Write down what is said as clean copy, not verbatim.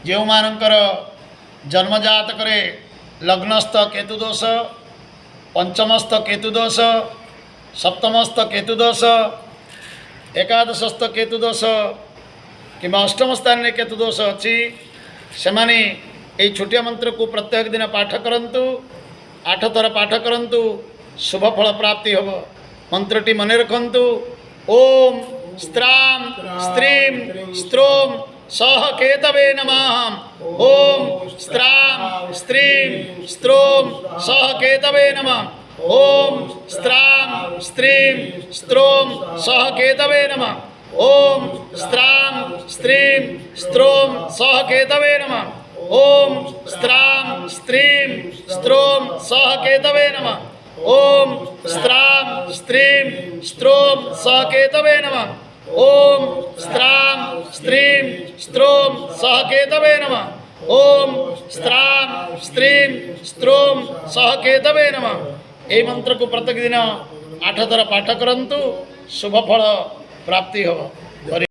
जो मानकर जन्मजात करे लग्नस्थ केतुदोष, पंचमस्थ केतुदोष, सप्तमस्थ केतुदोष, एकादशस्थ केतुदोष कि अष्टम स्थान में केतुदोष अच्छी से माने यही छोटिया मंत्र को प्रत्येक दिन पाठ करंतु, 8 थर पाठ करंतु, शुभ फल प्राप्ति हम। मंत्रटी मन रखंतु। ओम स्त्रां स्त्रीं स्त्रों सह केतवे नमः। ओम स्त्रां स्त्रीं स्त्रों सह केतवे नमः। ओम स्त्रां स्त्रीं स्त्रों सह केतवे नमः। ओम स्त्रां स्त्रीं स्त्रों सह केतवे नमः। ओम स्त्रां स्त्रीं स्त्रों सह केतवे नमः। ओम स्त्रां स्त्रीं स्त्रों सह केतवे नमः। ओम स्त्रां स्त्रीं स्त्रों सह केतवे नमः। ओम स्त्रां स्त्रीं स्त्रों सह केतवे नमः। ये मंत्र को प्रत्येक दिन 8 थर पाठ करंतु, शुभ फल प्राप्ति हो।